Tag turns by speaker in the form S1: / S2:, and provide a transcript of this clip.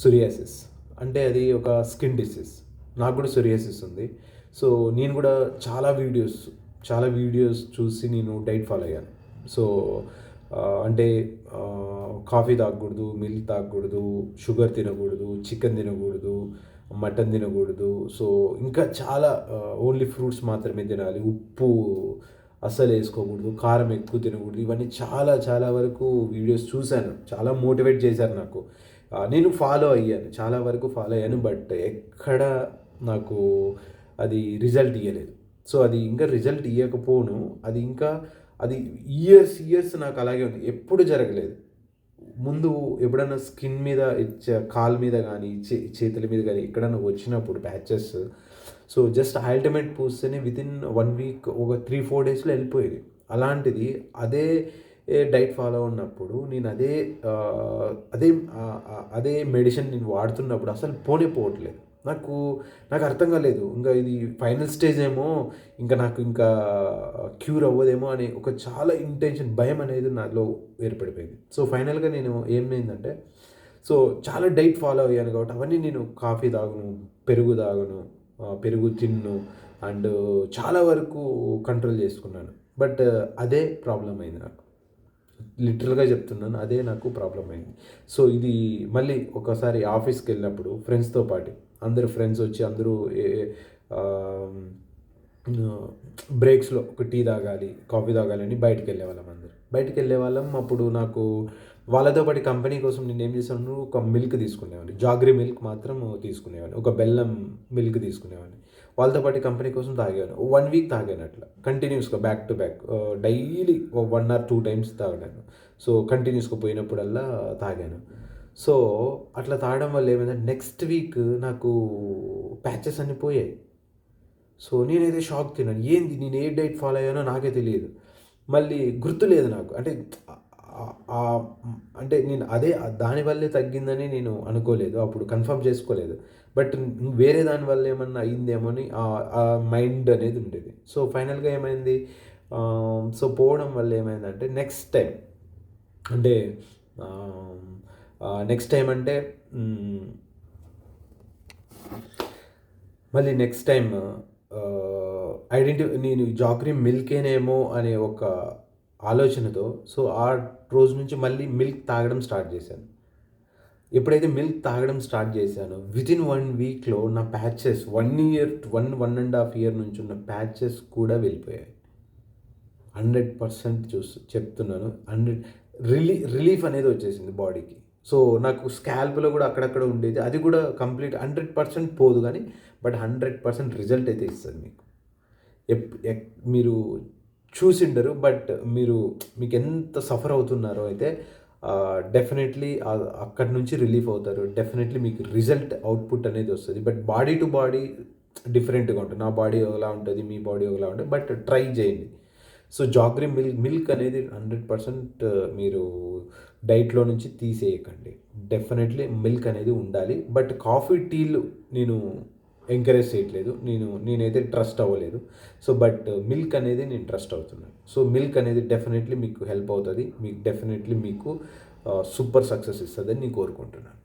S1: Psoriasis. అంటే అది ఒక స్కిన్ డిసీజ్. నాకు కూడా సొరియాసిస్ ఉంది. సో, నేను కూడా చాలా వీడియోస్ చూసి నేను డైట్ ఫాలో అయ్యాను. సో, అంటే కాఫీ తాగకూడదు, మిల్క్ తాగకూడదు, షుగర్ తినకూడదు, చికెన్ తినకూడదు, మటన్ తినకూడదు. సో, ఇంకా చాలా ఓన్లీ ఫ్రూట్స్ మాత్రమే తినాలి. ఉప్పు అస్సలు వేసుకోకూడదు, కారం ఎక్కువ తినకూడదు. ఇవన్నీ చాలా చాలా వరకు వీడియోస్ చూశాను. చాలా మోటివేట్ చేశారు నాకు. నేను ఫాలో అయ్యాను. చాలా వరకు ఫాలో అయ్యాను. బట్ ఎక్కడ నాకు అది రిజల్ట్ ఇయ్యలేదు. సో, అది ఇంకా రిజల్ట్ ఇయ్యకపోను. అది ఇంకా అది ఇయర్స్ నాకు అలాగే ఉంది. ఎప్పుడు జరగలేదు. ముందు ఎప్పుడన్నా స్కిన్ మీద కాలు మీద కానీ, చేతుల మీద కానీ ఎక్కడన్నా వచ్చినప్పుడు ప్యాచెస్, సో జస్ట్ ఆయింట్మెంట్ పూస్తేనే వితిన్ 1 వీక్ ఒక 3-4 డేస్లో వెళ్ళిపోయేది. అలాంటిది అదే డైట్ ఫాలో ఉన్నప్పుడు నేను అదే అదే మెడిసిన్ నేను వాడుతున్నప్పుడు అసలు పోవట్లేదు. నాకు అర్థం కాలేదు. ఇంకా ఇది ఫైనల్ స్టేజ్ ఏమో, నాకు క్యూర్ అవ్వదేమో అని ఒక చాలా భయం అనేది నాలో ఏర్పడిపోయింది. సో ఫైనల్గా నేను ఏమైందంటే, సో చాలా డైట్ ఫాలో అయ్యాను కాబట్టి అవన్నీ నేను కాఫీ తాగను, పెరుగు తాగను, పెరుగు తిన్ను, అండ్ చాలా వరకు కంట్రోల్ చేసుకున్నాను. బట్ అదే ప్రాబ్లం అయింది నాకు. లిటరల్గా చెప్తున్నాను, అదే నాకు ప్రాబ్లం అయింది. సో ఇది మళ్ళీ ఒకసారి ఆఫీస్కి వెళ్ళినప్పుడు ఫ్రెండ్స్తో పాటు అందరూ ఫ్రెండ్స్ వచ్చి అందరూ బ్రేక్స్లో ఒక టీ తాగాలి, కాఫీ తాగాలి అని బయటికి వెళ్ళేవాళ్ళం. అప్పుడు నాకు వాళ్ళతో పాటు కంపెనీ కోసం నేను ఏం చేశాను, ఒక మిల్క్ తీసుకునేవాడిని. జాగ్రీ మిల్క్ మాత్రం తీసుకునేవాడిని, ఒక బెల్లం మిల్క్ తీసుకునేవాడిని. వాళ్ళతో పాటు కంపెనీ కోసం తాగాను. 1 వీక్ తాగాను అట్లా కంటిన్యూస్గా, back to back, daily 1 or 2 times తాగాను. సో కంటిన్యూస్గా పోయినప్పుడల్లా తాగాను. సో అట్లా తాగడం వల్ల ఏమైందంటే నెక్స్ట్ వీక్ నాకు ప్యాచెస్ అన్నీ పోయాయి. సో నేనైతే షాక్ తిన్నాను. ఏంది నేను ఏ డైట్ ఫాలో అయ్యానో నాకే తెలియదు. మళ్ళీ గుర్తులేదు నాకు. అంటే నేను దానివల్లే తగ్గిందని నేను అనుకోలేదు, అప్పుడు కన్ఫర్మ్ చేసుకోలేదు. బట్ వేరే దానివల్ల ఏమన్నా అయిందేమో అని ఆ మైండ్ అనేది ఉండేది. సో ఫైనల్గా ఏమైంది, సో పోవడం వల్ల ఏమైందంటే నెక్స్ట్ టైం అంటే మళ్ళీ నెక్స్ట్ టైం నేను జాగ్రీ మిల్కేనేమో అనే ఒక ఆలోచనతో, సో ఆ రోజు నుంచి మళ్ళీ మిల్క్ తాగడం స్టార్ట్ చేశాను. ఎప్పుడైతే మిల్క్ తాగడం స్టార్ట్ చేశానో వితిన్ 1 వీక్లో నా ప్యాచెస్ 1.5 year నుంచి ఉన్న ప్యాచెస్ కూడా వెళ్ళిపోయాయి. 100% చెప్తున్నాను. రిలీఫ్ అనేది వచ్చేసింది బాడీకి. సో నాకు స్కాల్ప్లో కూడా అక్కడక్కడ ఉండేది, అది కూడా కంప్లీట్ 100% పోదు కానీ, బట్ 100% రిజల్ట్ అయితే ఇస్తుంది మీకు. మీరు చూసిండరు, బట్ మీకు ఎంత సఫర్ అవుతున్నారో అయితే డెఫినెట్లీ అక్కడి నుంచి రిలీఫ్ అవుతారు. డెఫినెట్లీ మీకు రిజల్ట్ అవుట్పుట్ అనేది వస్తుంది. బట్ బాడీ టు బాడీ డిఫరెంట్గా ఉంటుంది. నా బాడీ ఒకలా ఉంటుంది, మీ బాడీ ఒకలా ఉంటుంది. బట్ ట్రై చేయండి. సో జాగ్రీ మిల్క్ అనేది 100% మీరు డైట్లో నుంచి తీసేయకండి. డెఫినెట్లీ మిల్క్ అనేది ఉండాలి. బట్ కాఫీ, టీలు నేను ఎంకరేజ్ చేయట్లేదు, నేనైతే ట్రస్ట్ అవ్వలేదు. సో బట్ మిల్క్ అనేది నేను ట్రస్ట్ అవుతున్నాను. సో మిల్క్ అనేది డెఫినెట్లీ మీకు హెల్ప్ అవుతుంది, మీకు డెఫినెట్లీ మీకు సూపర్ సక్సెస్ ఇస్తుందని నేను కోరుకుంటున్నాను.